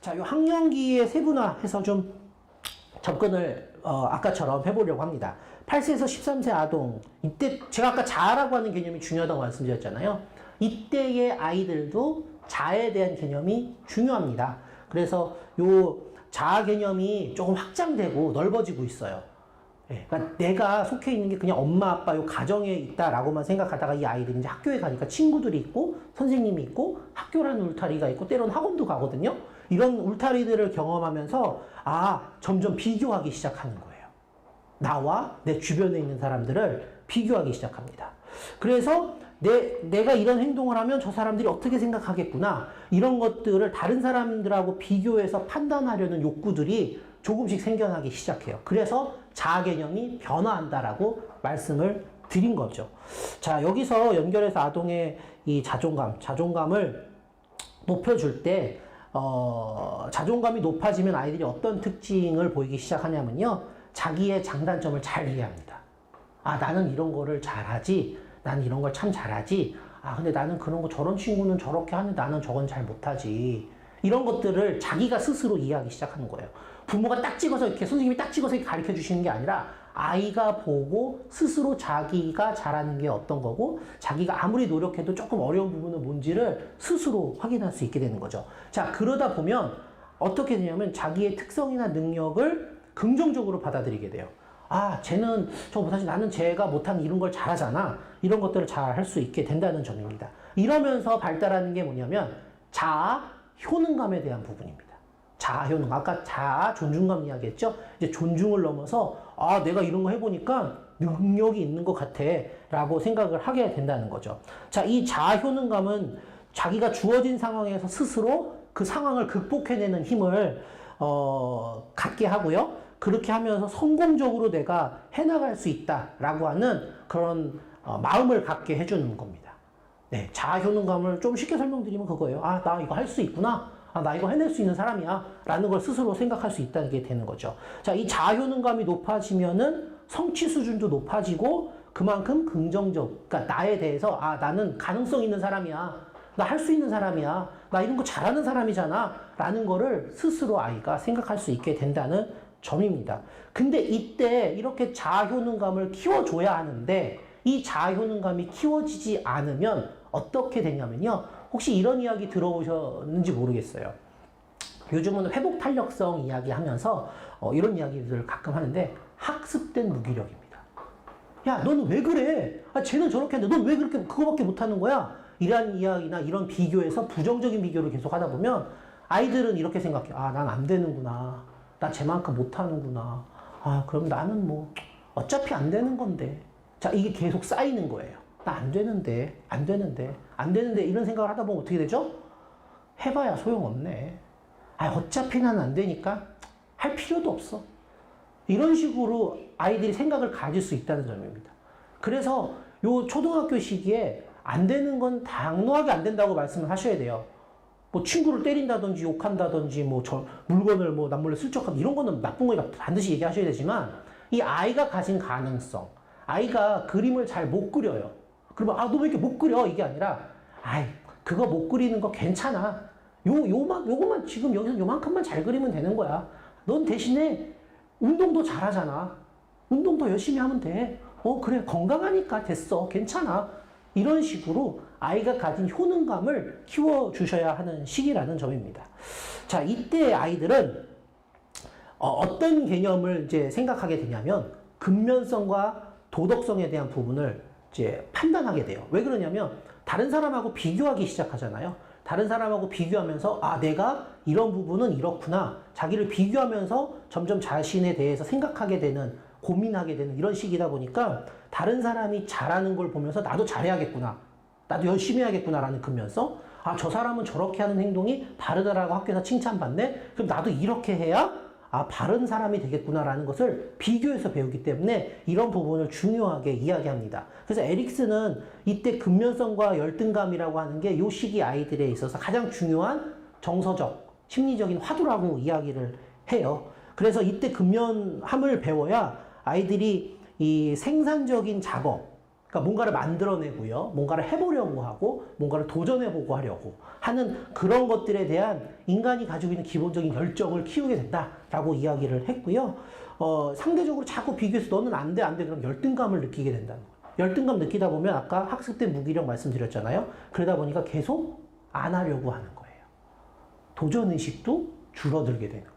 자, 요 학령기의 세분화해서 좀 접근을 아까처럼 해보려고 합니다. 8세에서 13세 아동, 이때 제가 아까 자아라고 하는 개념이 중요하다고 말씀드렸잖아요. 이때의 아이들도 자아에 대한 개념이 중요합니다. 그래서 요 자아 개념이 조금 확장되고 넓어지고 있어요. 예, 그러니까 내가 속해 있는 게 그냥 엄마, 아빠, 요 가정에 있다라고만 생각하다가 이 아이들이 이제 학교에 가니까 친구들이 있고, 선생님이 있고, 학교라는 울타리가 있고, 때로는 학원도 가거든요? 이런 울타리들을 경험하면서, 점점 비교하기 시작하는 거예요. 나와 내 주변에 있는 사람들을 비교하기 시작합니다. 그래서 내가 이런 행동을 하면 저 사람들이 어떻게 생각하겠구나. 이런 것들을 다른 사람들하고 비교해서 판단하려는 욕구들이 조금씩 생겨나기 시작해요. 그래서 자아 개념이 변화한다라고 말씀을 드린 거죠. 자, 여기서 연결해서 아동의 이 자존감을 높여줄 때, 자존감이 높아지면 아이들이 어떤 특징을 보이기 시작하냐면요. 자기의 장단점을 잘 이해합니다. 나는 이런 거를 잘하지. 나는 이런 걸 참 잘하지. 근데 나는 그런 거 저런 친구는 저렇게 하는데 나는 저건 잘 못하지. 이런 것들을 자기가 스스로 이해하기 시작하는 거예요. 부모가 딱 찍어서 이렇게 선생님이 딱 찍어서 이렇게 가르쳐 주시는 게 아니라 아이가 보고 스스로 자기가 잘하는 게 어떤 거고 자기가 아무리 노력해도 조금 어려운 부분은 뭔지를 스스로 확인할 수 있게 되는 거죠. 자, 그러다 보면 어떻게 되냐면 자기의 특성이나 능력을 긍정적으로 받아들이게 돼요. 쟤는 저거 못하지. 나는 쟤가 못하는 이런 걸 잘하잖아. 이런 것들을 잘 할 수 있게 된다는 점입니다. 이러면서 발달하는 게 뭐냐면 자아 효능감에 대한 부분입니다. 자아 효능. 아까 자아 존중감 이야기했죠? 이제 존중을 넘어서 내가 이런 거 해보니까 능력이 있는 것 같아 라고 생각을 하게 된다는 거죠. 자, 이 자아 효능감은 자기가 주어진 상황에서 스스로 그 상황을 극복해내는 힘을 갖게 하고요. 그렇게 하면서 성공적으로 내가 해나갈 수 있다라고 하는 그런 마음을 갖게 해주는 겁니다. 네, 자아 효능감을 좀 쉽게 설명드리면 그거예요. 나 이거 할 수 있구나. 나 이거 해낼 수 있는 사람이야. 라는 걸 스스로 생각할 수 있다는 게 되는 거죠. 자, 이 자아 효능감이 높아지면은 성취 수준도 높아지고 그만큼 그러니까 나에 대해서 나는 가능성 있는 사람이야. 나 할 수 있는 사람이야. 나 이런 거 잘하는 사람이잖아. 라는 거를 스스로 아이가 생각할 수 있게 된다는 점입니다. 근데 이때 이렇게 자아 효능감을 키워줘야 하는데 이 자아 효능감이 키워지지 않으면 어떻게 되냐면요. 혹시 이런 이야기 들어보셨는지 모르겠어요. 요즘은 회복 탄력성 이야기 하면서 이런 이야기들을 가끔 하는데 학습된 무기력입니다. 야, 너는 왜 그래? 쟤는 저렇게 하는데 넌 왜 그렇게 그거밖에 못하는 거야? 이런 이야기나 이런 비교에서 부정적인 비교를 계속 하다 보면 아이들은 이렇게 생각해. 난 안 되는구나. 나 쟤만큼 못하는구나. 그럼 나는 뭐 어차피 안 되는 건데. 자, 이게 계속 쌓이는 거예요. 나 안 되는데 이런 생각을 하다 보면 어떻게 되죠? 해봐야 소용없네. 어차피 나는 안 되니까 할 필요도 없어. 이런 식으로 아이들이 생각을 가질 수 있다는 점입니다. 그래서 요 초등학교 시기에 안 되는 건 당연하게 안 된다고 말씀을 하셔야 돼요. 뭐 친구를 때린다든지 욕한다든지 물건을 남몰래 슬쩍하다 이런 거는 나쁜 거니까 반드시 얘기하셔야 되지만 이 아이가 가진 가능성, 아이가 그림을 잘 못 그려요. 그러면 너 왜 이렇게 못 그려? 이게 아니라 그거 못 그리는 거 괜찮아. 요거만 지금 여기서 요만큼만 잘 그리면 되는 거야. 넌 대신에 운동도 잘하잖아. 운동 더 열심히 하면 돼. 그래 건강하니까 됐어. 괜찮아. 이런 식으로 아이가 가진 효능감을 키워주셔야 하는 시기라는 점입니다. 자, 이때 아이들은 어떤 개념을 이제 생각하게 되냐면 근면성과 도덕성에 대한 부분을 이제 판단하게 돼요. 왜 그러냐면 다른 사람하고 비교하기 시작하잖아요. 다른 사람하고 비교하면서 내가 이런 부분은 이렇구나. 자기를 비교하면서 점점 자신에 대해서 생각하게 되는, 고민하게 되는 이런 시기다 보니까 다른 사람이 잘하는 걸 보면서 나도 잘해야겠구나. 나도 열심히 해야겠구나라는 근면성. 저 사람은 저렇게 하는 행동이 바르다라고 학교에서 칭찬받네? 그럼 나도 이렇게 해야 바른 사람이 되겠구나라는 것을 비교해서 배우기 때문에 이런 부분을 중요하게 이야기합니다. 그래서 에릭슨은 이때 근면성과 열등감이라고 하는 게 이 시기 아이들에 있어서 가장 중요한 정서적, 심리적인 화두라고 이야기를 해요. 그래서 이때 근면함을 배워야 아이들이 이 생산적인 작업, 그러니까 뭔가를 만들어내고요. 뭔가를 해보려고 하고 뭔가를 도전해보고 하려고 하는 그런 것들에 대한 인간이 가지고 있는 기본적인 열정을 키우게 된다라고 이야기를 했고요. 상대적으로 자꾸 비교해서 너는 안 돼, 안 돼. 그럼 열등감을 느끼게 된다는 거예요. 열등감 느끼다 보면 아까 학습된 무기력 말씀드렸잖아요. 그러다 보니까 계속 안 하려고 하는 거예요. 도전의식도 줄어들게 되는 거예요.